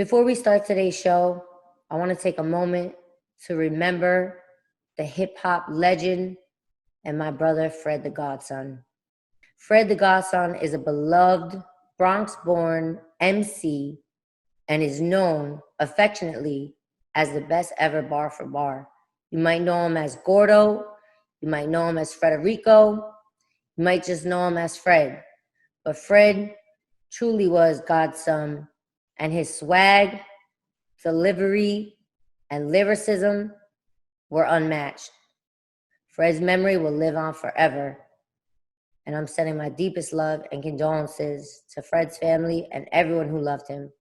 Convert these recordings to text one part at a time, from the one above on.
Before we start today's show, I want to take a moment to remember the hip hop legend and my brother, Fred the Godson. Fred the Godson is a beloved Bronx-born MC and is known affectionately as the best ever bar for bar. You might know him as Gordo, you might know him as Frederico, you might just know him as Fred. But Fred truly was God's son, and his swag, delivery, and lyricism were unmatched. Fred's memory will live on forever, and I'm sending my deepest love and condolences to Fred's family and everyone who loved him.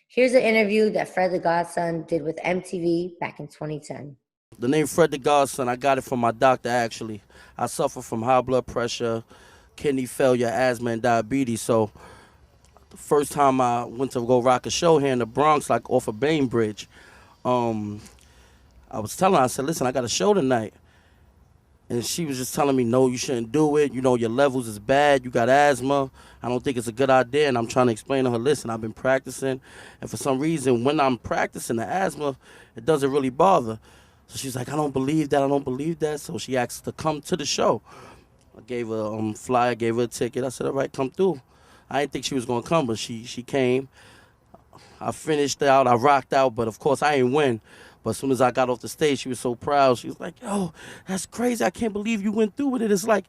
Here's an interview that Fred the Godson did with MTV back in 2010. The name Fred the Godson, I got it from my doctor, actually. I suffer from high blood pressure, kidney failure, asthma, and diabetes. So the first time I went to go rock a show here in the Bronx, like off of Bainbridge, I was telling her, I said, listen, I got a show tonight. And she was just telling me, no, you shouldn't do it. You know, your levels is bad. You got asthma. I don't think it's a good idea. And I'm trying to explain to her, listen, I've been practicing. And for some reason, when I'm practicing the asthma, it doesn't really bother. So she's like, I don't believe that. I don't believe that. So she asked to come to the show. I gave her a flyer, gave her a ticket. I said, all right, come through. I didn't think she was going to come, but she came. I finished out. I rocked out. But, of course, I ain't win. But as soon as I got off the stage, she was so proud. She was like, yo, that's crazy. I can't believe you went through with it. It's like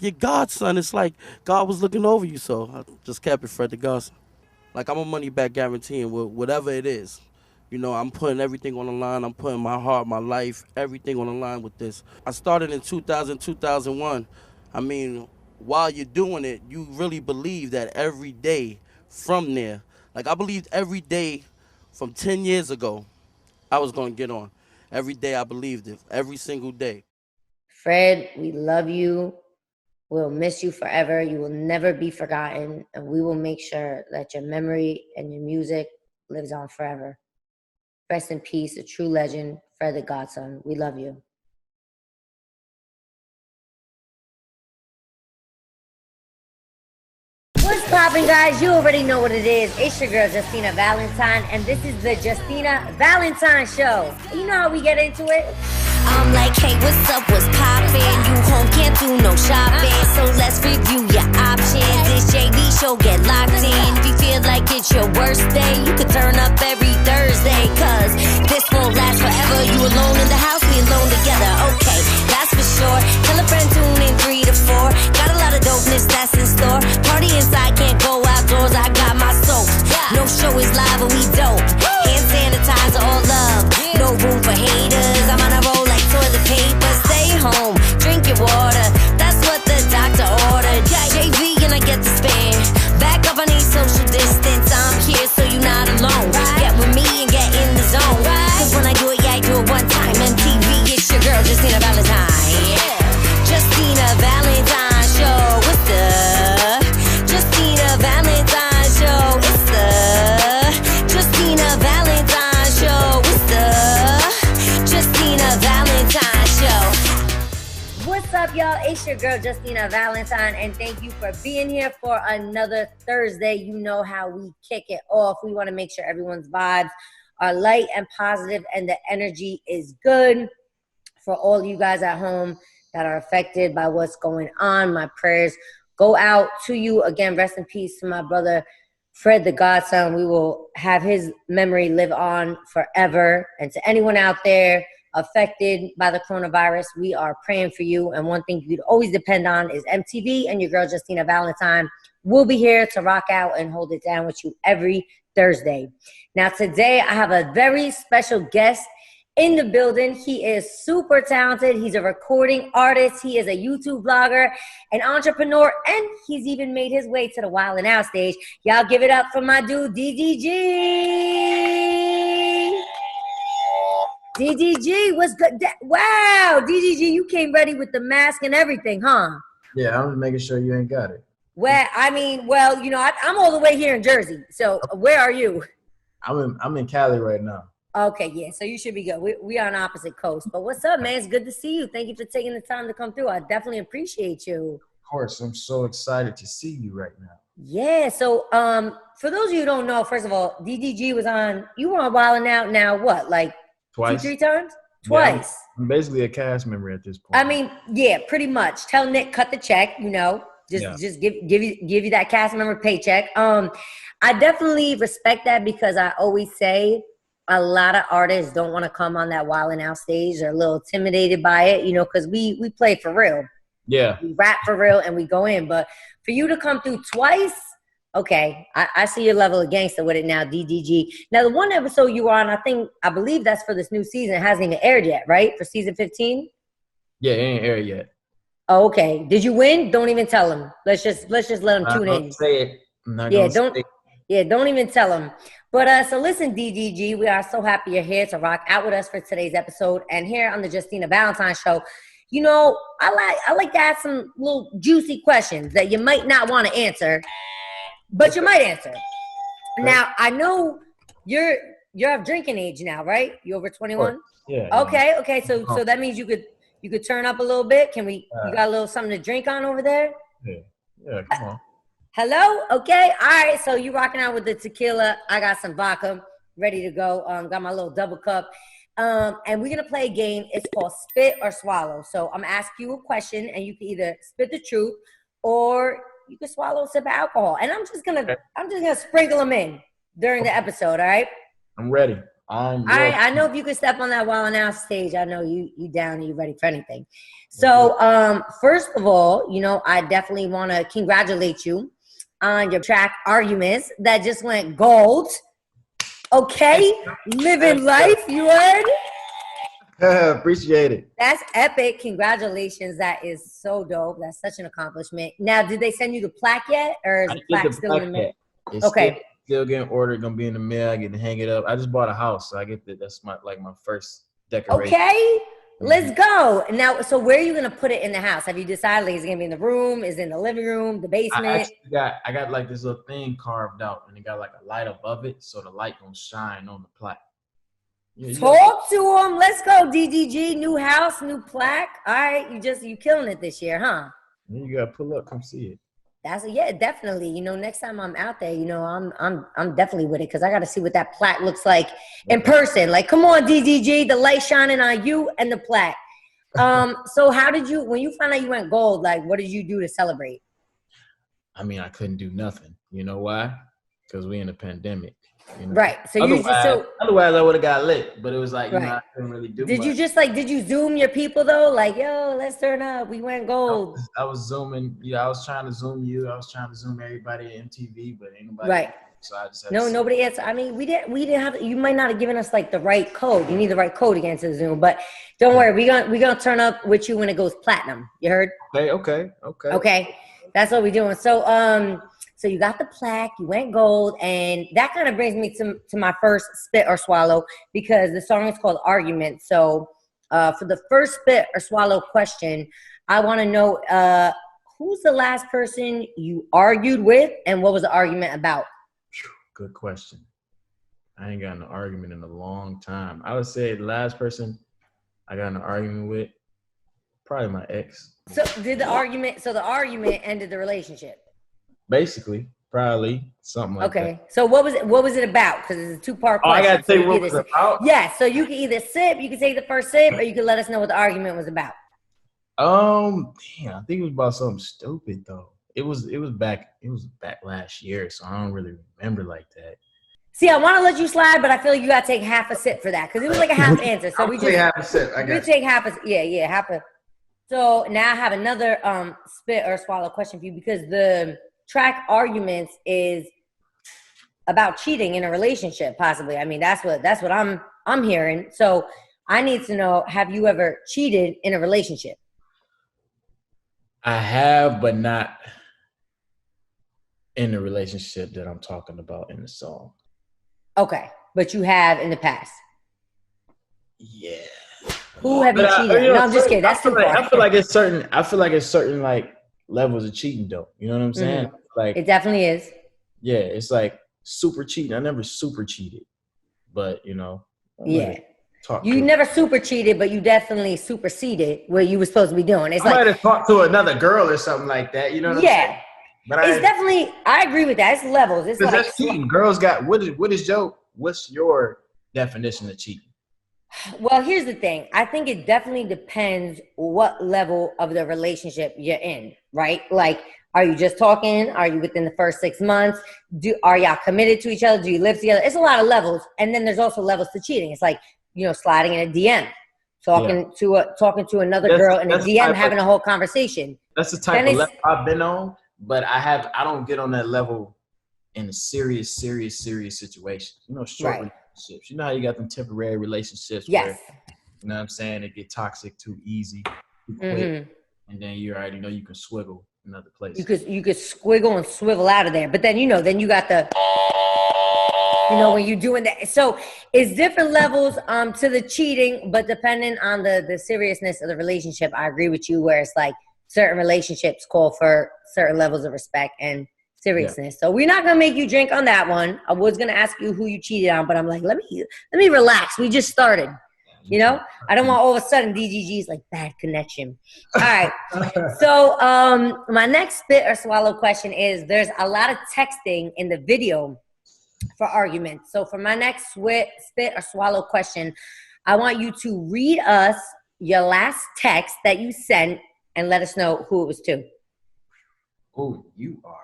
your godson. It's like God was looking over you. So I just kept it Fred the Godson. Like, I'm a money back guaranteeing whatever it is. You know, I'm putting everything on the line. I'm putting my heart, my life, everything on the line with this. I started in 2000, 2001. I mean, while you're doing it, you really believe that every day from there. Like, I believed every day from 10 years ago, I was going to get on. Every day I believed it, every single day. Fred, we love you. We'll miss you forever. You will never be forgotten. And we will make sure that your memory and your music lives on forever. Rest in peace, a true legend, Fred the Godson. We love you. What's poppin', guys? You already know what it is. It's your girl, Justina Valentine, and this is the Justina Valentine Show. You know how we get into it? I'm like, hey, what's up, what's poppin'? You home, can't do no shopping, so let's review your options. This JV show, get locked in. If you feel like it's your worst day, you can turn up every Thursday, cause this won't last forever. You alone in the house, we alone together, okay, that's for sure. Tell a friend, tune in 3 to 4. Got a lot of dopeness that's in store. Party inside, can't go outdoors, I got my soap. No show is live, but we dope. Hand sanitizer, all love. No room for haters, I'm on a roll like toilet paper. Stay home, drink your water. That's what the doctor ordered. JV and I get the spin. Back up, I need social distance. I'm here so you're not alone. Get with me and get in the zone. Cause when I do it, yeah, I do it one time. MTV, it's your girl, Justina Valentine. Yeah. Justina Valentine Show. What's the Justina Valentine Show? It's the Justina Valentine Show. What's the Justina Valentine Show? What's up, y'all? It's your girl, Justina Valentine, and thank you for being here for another Thursday. You know how we kick it off. We want to make sure everyone's vibes are light and positive and the energy is good. For all you guys at home that are affected by what's going on, my prayers go out to you. Again, rest in peace to my brother, Fred the Godson. We will have his memory live on forever. And to anyone out there affected by the coronavirus, we are praying for you. And one thing you'd always depend on is MTV, and your girl, Justina Valentine, will be here to rock out and hold it down with you every Thursday. Now, today I have a very special guest in the building. He is super talented. He's a recording artist. He is a YouTube vlogger, an entrepreneur, and he's even made his way to the Wild 'N Out stage. Y'all give it up for my dude, DDG. DDG, what's good? Wow, DDG, you came ready with the mask and everything, huh? Yeah, I'm just making sure you ain't got it. Well, I mean, well, you know, I'm all the way here in Jersey. So where are you? I'm in Cali right now. Okay, yeah, so you should be good. We on opposite coast. But what's up, man? It's good to see you. Thank you for taking the time to come through. I definitely appreciate you. Of course, I'm so excited to see you right now. Yeah. So for those of you who don't know, first of all, DDG was on. You were on Wild 'N Out. Now what? Like Twice. 2-3 times? Yeah, Twice. I'm basically a cast member at this point. I mean, yeah, pretty much. Tell Nick cut the check. Just give you that cast member paycheck. I definitely respect that because I always say a lot of artists don't want to come on that Wild 'N Out stage. They're a little intimidated by it, because we play for real. Yeah. We rap for real and we go in. But for you to come through twice, okay, I see your level of gangster with it now, DDG. Now, the one episode you were on, I believe that's for this new season. It hasn't even aired yet, right? For season 15? Yeah, it ain't aired yet. Oh, okay. Did you win? Don't even tell them. Let's just let them tune in. Say it. I'm not gonna say it. Yeah, don't even tell them. But so listen, DDG, we are so happy you're here to rock out with us for today's episode. And here on the Justina Valentine Show, I like to ask some little juicy questions that you might not want to answer, but you might answer. Okay. Now, I know you're of drinking age now, right? You over 21? Yeah. Okay. So that means you could turn up a little bit. Can we? You got a little something to drink on over there? Yeah. Come on. Hello? Okay. All right. So you rocking out with the tequila. I got some vodka ready to go. Got my little double cup. And we're going to play a game. It's called Spit or Swallow. So I'm asking you a question and you can either spit the truth or you can swallow a sip of alcohol. And I'm just going to sprinkle them in during the episode. All right. I'm ready. All right. I know if you could step on that Wild 'N Out stage, I know you down and you ready for anything. So, first of all, I definitely want to congratulate you on your track Arguments that just went gold. Okay, living life, you heard? Appreciate it. That's epic. Congratulations. That is so dope. That's such an accomplishment. Now, did they send you the plaque yet? Or is the plaque still in the mail? Okay. Still getting ordered, gonna be in the mail. I get to hang it up. I just bought a house, so I get that's my first decoration. Okay. Let's go. Now, so where are you gonna put it in the house? Have you decided? Like, is it gonna be in the room? Is it in the living room? The basement? I got like this little thing carved out, and it got like a light above it, so the light gonna shine on the plaque. Talk to them. Let's go, DDG. New house, new plaque. All right, you killing it this year, huh? You gotta pull up, come see it. Definitely. Next time I'm out there, I'm definitely with it because I got to see what that plaque looks like in person. Like, come on, DDG, the light shining on you and the plaque. So when you found out you went gold, like, what did you do to celebrate? I mean, I couldn't do nothing. You know why? Because we in a pandemic. Right. So otherwise I would have got lit, but it was like, right. I couldn't really do Did much. Did you Zoom your people though? Like, yo, let's turn up. We went gold. I was Zooming. I was trying to Zoom you. I was trying to Zoom everybody at MTV, but ain't nobody. Right. So I just had nobody answered. I mean, we didn't have, you might not have given us like the right code. You need the right code to get into Zoom, but don't worry. We're going to turn up with you when it goes platinum. You heard? Okay. That's what we're doing. So you got the plaque, you went gold, and that kind of brings me to my first spit or swallow because the song is called Argument. So for the first spit or swallow question, I want to know who's the last person you argued with and what was the argument about? Good question. I ain't got an argument in a long time. I would say the last person I got in an argument with, probably my ex. So the argument ended the relationship? Basically, probably something like that. Okay. So what was it about? Because it's a two-part question. I gotta tell you what it was about? Yeah, so you can either you can take the first sip, or you can let us know what the argument was about. I think it was about something stupid though. It was back last year, so I don't really remember like that. See, I want to let you slide, but I feel like you gotta take half a sip for that because it was like a half answer. So we just take half a sip. Take half a half a. So now I have another spit or swallow question for you because the track Arguments is about cheating in a relationship, possibly. I mean, that's what I'm hearing. So I need to know: have you ever cheated in a relationship? I have, but not in the relationship that I'm talking about in the song. Okay, but you have in the past. Yeah. Who have you cheated? No, I'm just kidding. That's too far. I feel like it's certain like levels of cheating though. You know what I'm saying? Mm-hmm. Like it definitely is. Yeah, it's like super cheating. I never super cheated, but yeah. You never super cheated, but you definitely superseded what you were supposed to be doing. It's I might have talked to another girl or something like that. You know what I'm saying? But It's definitely, I agree with that. It's levels. It's like that's cheating. Girls got what's your definition of cheating? Well, here's the thing. I think it definitely depends what level of the relationship you're in, right? Like, are you just talking? Are you within the first 6 months? Are y'all committed to each other? Do you live together? It's a lot of levels. And then there's also levels to cheating. It's like, sliding in a DM, talking to another girl in a DM, having a whole conversation. That's the type of level I've been on, but I don't get on that level in a serious situation. Short relationships. You know how you got them temporary relationships where, you know what I'm saying, it get toxic too easy, too quick, and then you already know you can swiggle another place. You could squiggle and swivel out of there. But then then you got the when you're doing that. So it's different levels to the cheating, but depending on the seriousness of the relationship, I agree with you where it's like certain relationships call for certain levels of respect and seriousness. So we're not gonna make you drink on that one. I was gonna ask you who you cheated on, but I'm like, let me relax. We just started. I don't want all of a sudden DGG's like bad connection. All right. So my next spit or swallow question is: there's a lot of texting in the video for arguments. So for my next spit or swallow question, I want you to read us your last text that you sent and let us know who it was to. Oh, you are.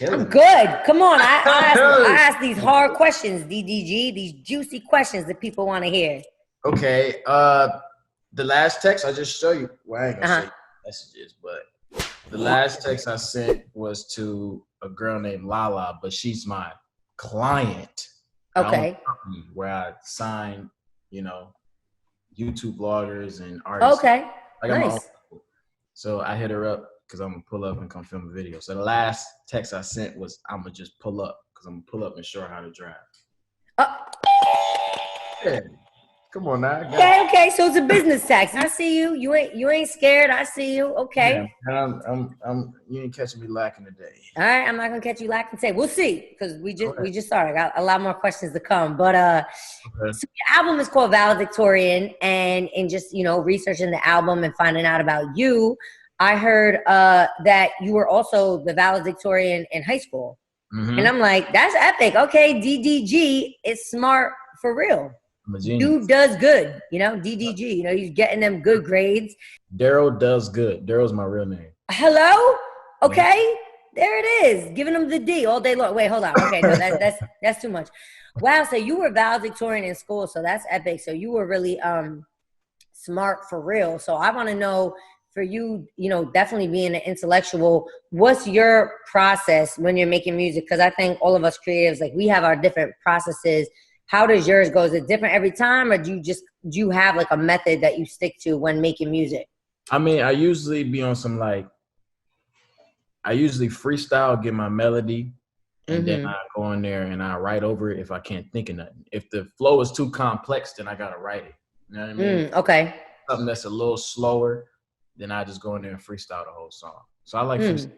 I'm good. Come on. I ask these hard questions, DDG, these juicy questions that people want to hear. Okay. The last text I just show you. Well, I ain't gonna say messages, but the last text I sent was to a girl named Lala, but she's my client. Okay. Where I sign, YouTube bloggers and artists. Okay. Nice. So I hit her up because I'm gonna pull up and come film a video. So the last text I sent was, I'm gonna just pull up because I'm gonna pull up and show her how to drive. Yeah. Come on now. Okay. So it's a business text. I see you. You ain't scared. I see you. Okay. Yeah, you ain't catching me lacking today. All right. I'm not gonna catch you lacking today. We'll see because we just started. I got a lot more questions to come. But so your album is called Valedictorian, and in just researching the album and finding out about you, I heard that you were also the valedictorian in high school. Mm-hmm. And I'm like, that's epic. Okay, DDG is smart for real. Dude does good, DDG, he's getting them good grades. Daryl does good. Daryl's my real name. Hello? Okay, there it is. Giving him the D all day long. Wait, hold on. Okay, no, that's too much. Wow, so you were valedictorian in school, so that's epic. So you were really smart for real. So I want to know, for you, definitely being an intellectual, what's your process when you're making music? Because I think all of us creatives, like, we have our different processes. How does yours go? Is it different every time, or do you have like a method that you stick to when making music? I mean, I usually be on some I usually freestyle, get my melody, and then I go in there and I write over it if I can't think of nothing. If the flow is too complex, then I gotta write it. You know what I mean? Okay. Something that's a little slower, then I just go in there and freestyle the whole song. So I like freestyle.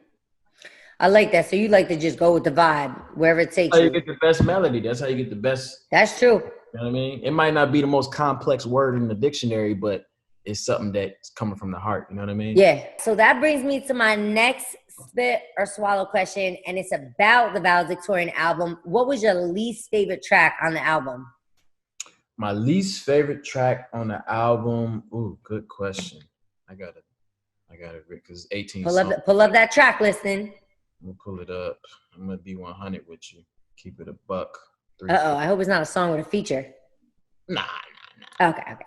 I like that. So you like to just go with the vibe, wherever it takes you. That's how you get the best melody. That's how you get the best. That's true. You know what I mean? It might not be the most complex word in the dictionary, but it's something that's coming from the heart. You know what I mean? Yeah. So that brings me to my next spit or swallow question, and it's about the Valedictorian album. What was your least favorite track on the album? My least favorite track on the album? Ooh, good question. I got it because it's 18 songs. Pull up that track listing. I'm gonna pull it up. I'm gonna be 100 with you. Keep it a buck. I hope it's not a song with a feature. Nah. Okay.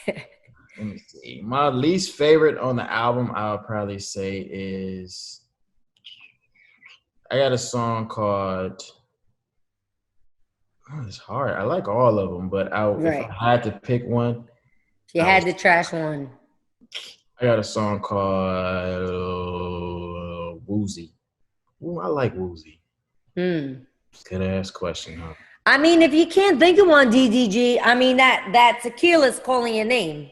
Let me see. My least favorite on the album, I would probably say is, I got a song called, it's hard. I like all of them, but if I had to pick one. You had to trash one. I got a song called Woozy. Ooh, I like Woozy. Good ass question, huh? I mean, if you can't think of one, DDG, I mean, that tequila's calling your name.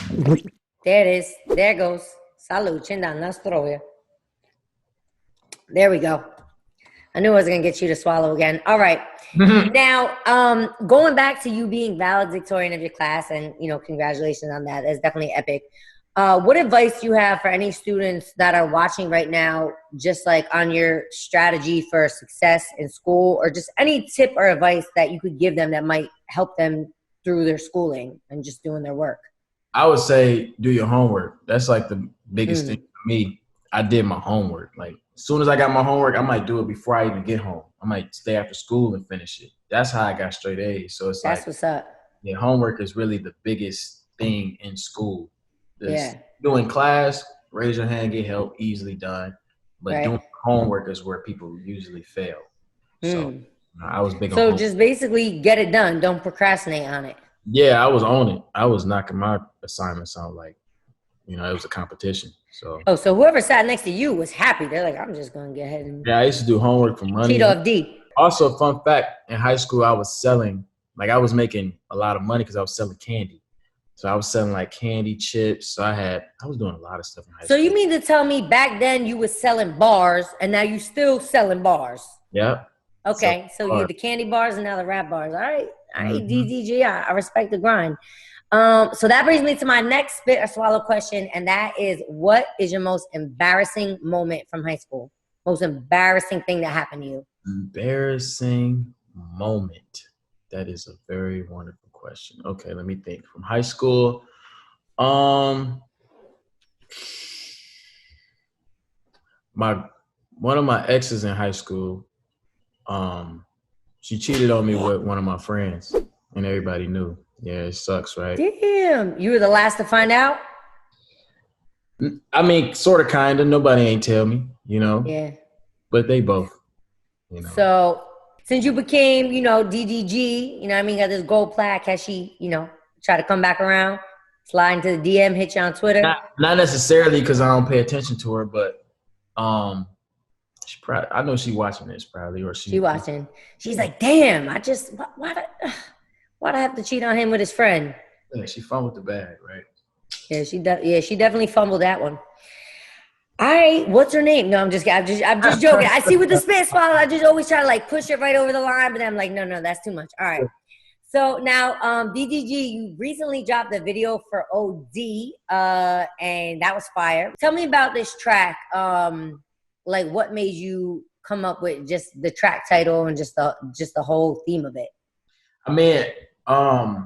There it is. There it goes. Salud, chindan, nastroya. There we go. I knew I was going to get you to swallow again. All right. Now, going back to you being valedictorian of your class, and, congratulations on that. That's definitely epic. What advice do you have for any students that are watching right now, just like on your strategy for success in school, or just any tip or advice that you could give them that might help them through their schooling and just doing their work? I would say do your homework. That's like the biggest thing for me. I did my homework. Like as soon as I got my homework, I might do it before I even get home. I might stay after school and finish it. That's how I got straight A's. So it's That's like, what's up. yeah, homework is really the biggest thing in school. Yeah. Doing class, raise your hand, get help, easily done. But doing homework is where people usually fail. So I was big on homework. So just basically get it done. Don't procrastinate on it. Yeah, I was on it. I was knocking my assignments out like, it was a competition. So so whoever sat next to you was happy. They're like, I'm just going to get ahead and I used to do homework from running. cheat off D. Also, fun fact, in high school, I was selling, I was making a lot of money because I was selling candy. So I was selling like candy, chips. So I was doing a lot of stuff in high school. So you mean to tell me back then you was selling bars and now you still selling bars? Yeah. Okay. So you had the candy bars and now the rap bars. All right. DDG. I respect the grind. So that brings me to my next spit or swallow question. And that is, what is your most embarrassing moment from high school? Most embarrassing thing that happened to you? Embarrassing moment. That is a very wonderful question. Okay, let me think. From high school, one of my exes in high school, she cheated on me with one of my friends, and everybody knew. Yeah, it sucks, right? Damn, you were the last to find out? I mean, sort of, kind of. Nobody ain't tell me, Yeah. But they both, So since you became, DDG, got this gold plaque, has she, try to come back around, slide into the DM, hit you on Twitter? Not necessarily because I don't pay attention to her, but she probably, I know she's watching this probably, or she watching. She's like, damn, why'd I have to cheat on him with his friend? Yeah, she fumbled the bag, right? Yeah, she definitely fumbled that one. All right, what's her name? No, I'm just joking. I see with the spit swallow, I just always try to push it right over the line, but then I'm like, no, that's too much. All right. So now, DDG, you recently dropped a video for OD, and that was fire. Tell me about this track. What made you come up with just the track title and just the whole theme of it? I mean, I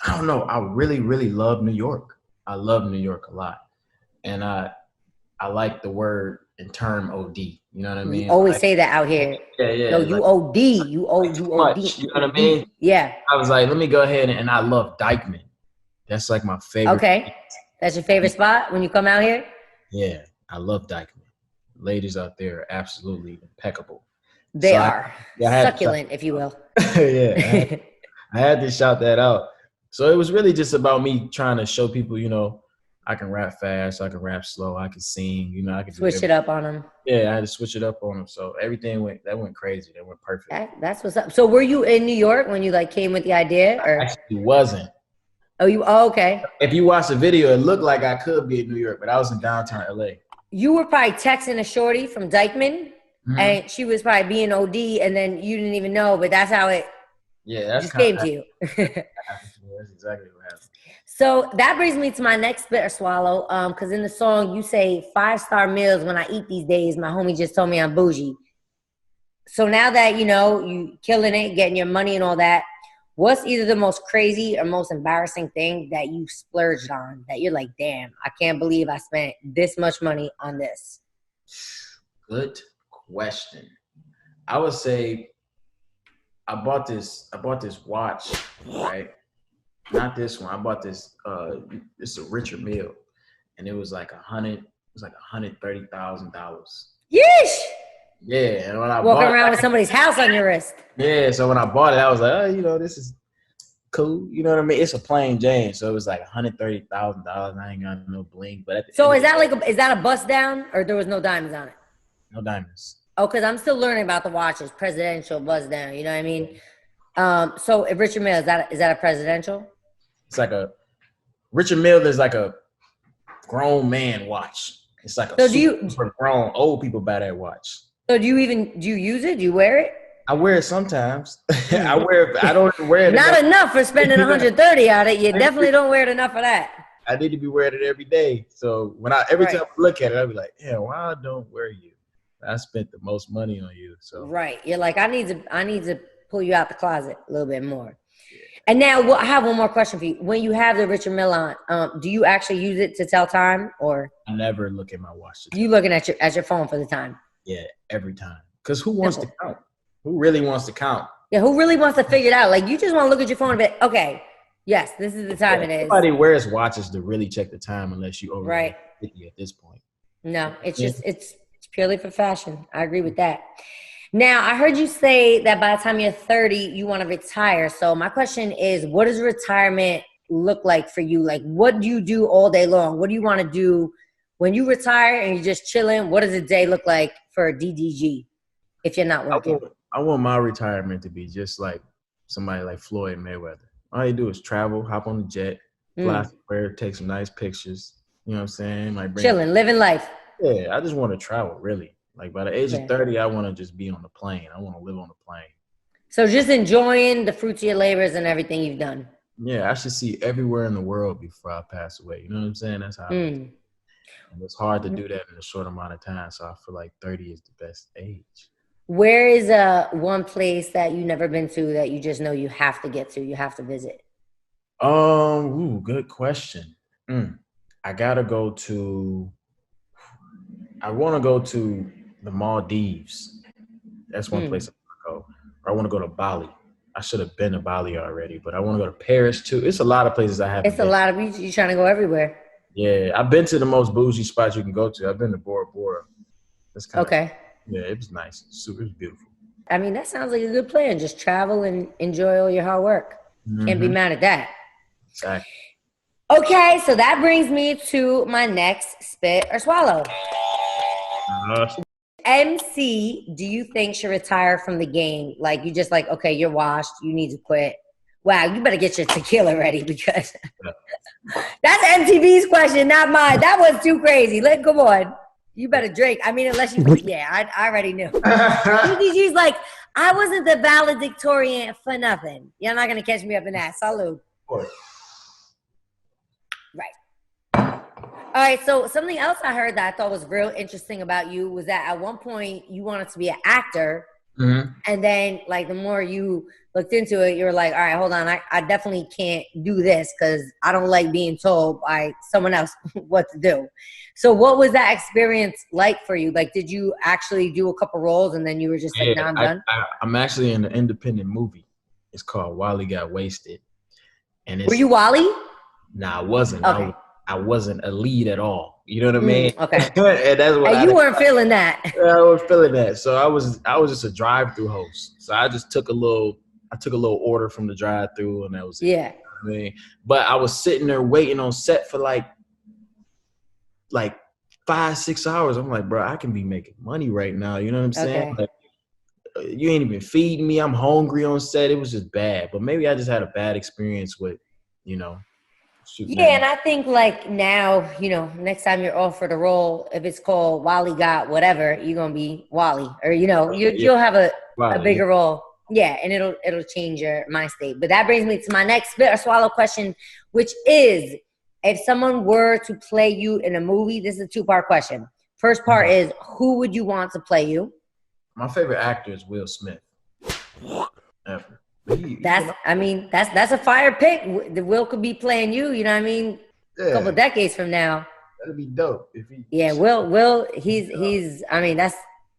don't know. I really, really love New York. I love New York a lot, and I like the word and term OD. You know what I mean? You always say that out here. Yeah. No, you OD. You OD. You know what I mean? Yeah. I was like, let me go ahead and I love Dyckman. That's like my favorite. Okay. That's your favorite spot when you come out here? Yeah. I love Dyckman. Ladies out there are absolutely impeccable. They are. Succulent, if you will. Yeah. I had to shout that out. So it was really just about me trying to show people, I can rap fast, I can rap slow, I can sing, I can switch it up on them. Yeah, I had to switch it up on them. So everything went crazy. That went perfect. That's what's up. So were you in New York when you came with the idea, or? I actually wasn't. Oh, okay. If you watch the video, it looked like I could be in New York, but I was in downtown LA. You were probably texting a shorty from Dyckman, and she was probably being OD, and then you didn't even know, but that's how it just came to you. That's exactly what happened. So that brings me to my next spit or swallow, because in the song you say 5-star meals when I eat these days. My homie just told me I'm bougie. So now that, you killing it, getting your money and all that, what's either the most crazy or most embarrassing thing that you splurged on that you're like, damn, I can't believe I spent this much money on this? Good question. I would say I bought this watch, right? Not this one. I bought this. It's a Richard Mille, and it was like $130,000. Yeesh. Yeah, and when I walking around with somebody's house on your wrist. Yeah, so when I bought it, I was like, this is cool. You know what I mean? It's a plain Jane, so it was like $130,000. I ain't got no bling, but so is that a bust down, or there was no diamonds on it? No diamonds. Oh, because I'm still learning about the watches. Presidential bust down. You know what I mean? So if Richard Mille, is that a presidential? It's like a Richard Mille is like a grown man watch. It's like a super grown old people buy that watch. So do you use it? Do you wear it? I wear it sometimes. I don't wear it. Not enough for spending 130 on it. You definitely don't wear it enough for that. I need to be wearing it every day. So when every time I look at it, I'll be like, yeah, why I don't wear you? I spent the most money on you. So right, you're like, I need to pull you out the closet a little bit more. Yeah. And now I have one more question for you. When you have the Richard Mille on, do you actually use it to tell time, or I never look at my watch? You looking at your phone for the time? Yeah, every time. Because who wants to count? Who really wants to count? Yeah, who really wants to figure it out? Like, you just want to look at your phone and be like, okay, yes, this is the time it is. Nobody wears watches to really check the time unless you over 50 at this point. No, it's just it's purely for fashion. I agree with that. Now, I heard you say that by the time you're 30, you want to retire. So my question is, what does retirement look like for you? Like, what do you do all day long? What do you want to do when you retire and you're just chilling? What does a day look like for DDG if you're not working? I want my retirement to be just like somebody like Floyd Mayweather. All you do is travel, hop on the jet, fly somewhere, take some nice pictures. You know what I'm saying? Like chilling, living life. Yeah, I just want to travel, really. Like by the age of 30, I want to just be on the plane. I want to live on the plane. So just enjoying the fruits of your labors and everything you've done. Yeah, I should see everywhere in the world before I pass away. You know what I'm saying? That's how I and it's hard to do that in a short amount of time. So I feel like 30 is the best age. Where is one place that you've never been to that you just know you have to get to, you have to visit? Good question. I want to go to the Maldives. That's one place I want to go. Or I want to go to Bali. I should have been to Bali already, but I want to go to Paris too. It's a lot of places I haven't been. It's a lot of you trying to go everywhere. Yeah, I've been to the most bougie spots you can go to. I've been to Bora Bora. That's kind of yeah, it was nice. It was beautiful. I mean, that sounds like a good plan. Just travel and enjoy all your hard work. Can't be mad at that. Exactly. Okay, so that brings me to my next spit or swallow. MC, do you think should retire from the game? Like, you just like, okay, you're washed. You need to quit. Wow, you better get your tequila ready because that's MTV's question, not mine. That was too crazy. Come on. You better drink. I mean, unless you, I already knew. DDG's like, I wasn't the valedictorian for nothing. You're not going to catch me up in that. Salud. Right. All right, so something else I heard that I thought was real interesting about you was that at one point you wanted to be an actor. And then, like, the more you looked into it, you were like, all right, hold on. I definitely can't do this because I don't like being told by someone else what to do. So what was that experience like for you? Like, did you actually do a couple roles and then you were just like, nah, I'm done? I'm actually in an independent movie. It's called Wally Got Wasted. And were you Wally? Nah, I wasn't. Okay. I wasn't a lead at all. You know what I mean? Okay. And that's what you weren't feeling that. I wasn't feeling that. So I was just a drive-through host. So I just took a little order from the drive-through and that was it. Yeah. I mean, but I was sitting there waiting on set for like 5-6 hours. I'm like, bro, I can be making money right now. You know what I'm saying? Okay. Like, you ain't even feeding me. I'm hungry on set. It was just bad. But maybe I just had a bad experience with, shooting. Yeah, and I think like now, next time you're offered a role, if it's called Wally Got whatever, you're gonna be Wally, or you'll have a bigger role. Yeah, and it'll change your mind state. But that brings me to my next spit or swallow question, which is, if someone were to play you in a movie, this is a 2-part question. First part is, who would you want to play you? My favorite actor is Will Smith. Ever. That's a fire pick. The Will could be playing you, you know what I mean? Yeah. A couple decades from now. That'd be dope. Will, he's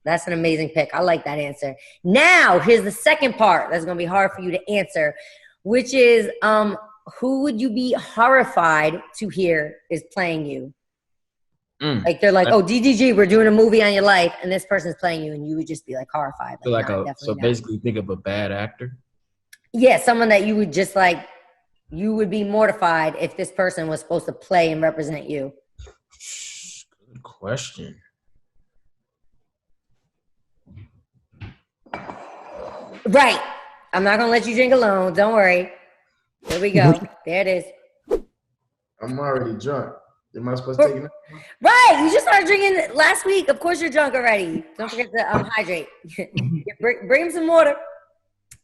that's an amazing pick. I like that answer. Now, here's the second part that's gonna be hard for you to answer, which is who would you be horrified to hear is playing you? Like they're like, oh, DDG, we're doing a movie on your life, and this person's playing you, and you would just be like horrified. So basically think of a bad actor? Yeah, someone that you would just like, you would be mortified if this person was supposed to play and represent you. Good question. Right. I'm not going to let you drink alone. Don't worry. There we go. There it is. I'm already drunk. Am I supposed to take it? Right. You just started drinking last week. Of course you're drunk already. Don't forget to hydrate. Bring him some water.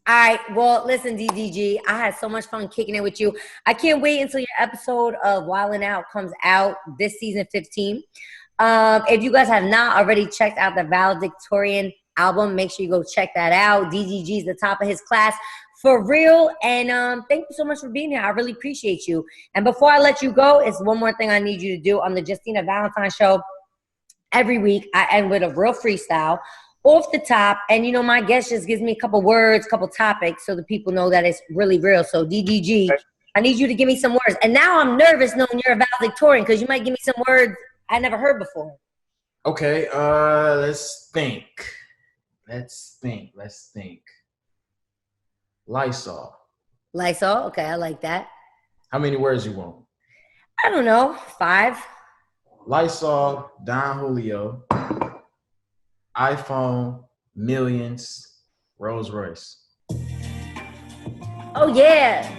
All right. Well, listen, DDG, I had so much fun kicking it with you. I can't wait until your episode of Wildin' Out comes out this season 15. If you guys have not already checked out the Valedictorian album, make sure you go check that out. DDG is the top of his class for real. And thank you so much for being here. I really appreciate you. And before I let you go, it's one more thing I need you to do on the Justina Valentine show. Every week, I end with a real freestyle off the top, and my guest just gives me a couple words, couple topics, so the people know that it's really real. So DDG, I need you to give me some words. And now I'm nervous knowing you're a valedictorian because you might give me some words I never heard before. Okay, let's think. Lysol. Lysol, okay, I like that. How many words you want? I don't know, 5. Lysol, Don Julio, iPhone, millions, Rolls Royce. Oh, yeah.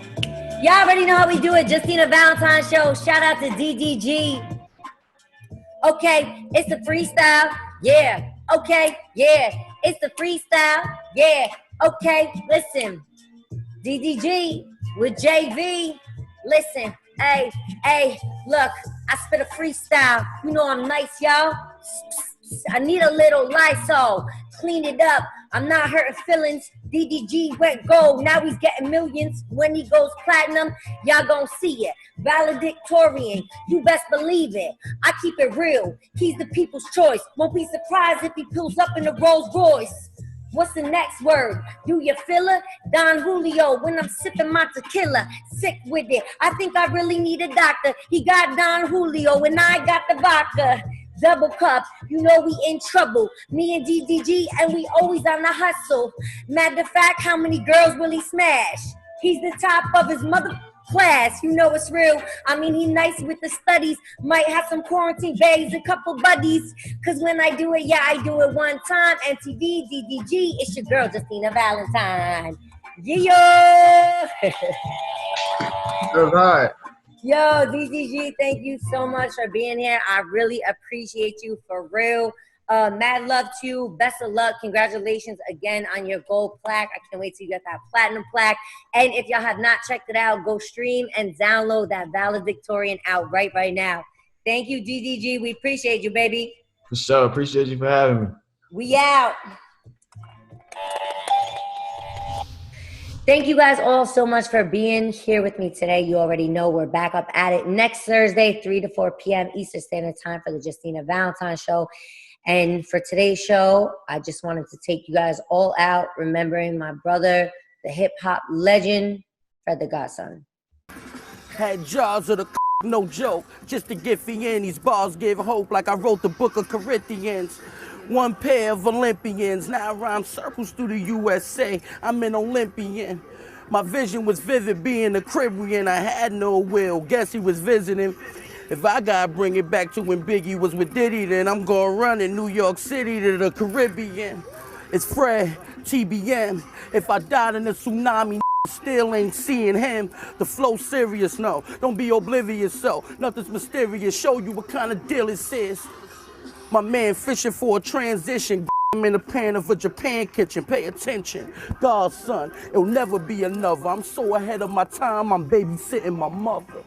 Y'all already know how we do it. Justina Valentine show. Shout out to DDG. Okay, it's the freestyle. Yeah. Okay, yeah. It's the freestyle. Yeah. Okay, listen. DDG with JV. Listen. Hey, look. I spit a freestyle. You know I'm nice, y'all. I need a little Lysol. Clean it up. I'm not hurting feelings. DDG went gold. Now he's getting millions. When he goes platinum, y'all gonna see it. Valedictorian, you best believe it. I keep it real. He's the people's choice. Won't be surprised if he pulls up in a Rolls Royce. What's the next word? Do you feel it? Don Julio, when I'm sipping my tequila, sick with it. I think I really need a doctor. He got Don Julio and I got the vodka. Double cup, you know we in trouble. Me and DDG, and we always on the hustle. Matter of fact, how many girls will he smash? He's the top of his mother class. You know it's real. I mean, he nice with the studies. Might have some quarantine bays, a couple buddies. Cause when I do it, yeah, I do it one time. MTV, DDG, it's your girl, Justina Valentine. Yeah. All right. Yo, DDG, thank you so much for being here. I really appreciate you for real. Mad love to you. Best of luck. Congratulations again on your gold plaque. I can't wait till you get that platinum plaque. And if y'all have not checked it out, go stream and download that Valedictorian out right now. Thank you, DDG. We appreciate you, baby. For sure. Appreciate you for having me. We out. Thank you guys all so much for being here with me today. You already know we're back up at it next Thursday, 3 to 4 p.m. Eastern Standard Time for the Justina Valentine show. And for today's show, I just wanted to take you guys all out, remembering my brother, the hip-hop legend, Fred the Godson. Had jaws of the no joke, just to get in. These bars give hope like I wrote the book of Corinthians. One pair of Olympians, now I rhyme circles through the USA. I'm an Olympian. My vision was vivid, being a Caribbean. I had no will, guess he was visiting. If I gotta bring it back to when Biggie was with Diddy, then I'm gonna run in New York City to the Caribbean. It's Fred, TBM. If I died in a tsunami, still ain't seeing him. The flow serious, no. Don't be oblivious, so nothing's mysterious. Show you what kind of deal it is. My man fishing for a transition. I'm in the pan of a Japan kitchen. Pay attention. God's son, it'll never be another. I'm so ahead of my time, I'm babysitting my mother.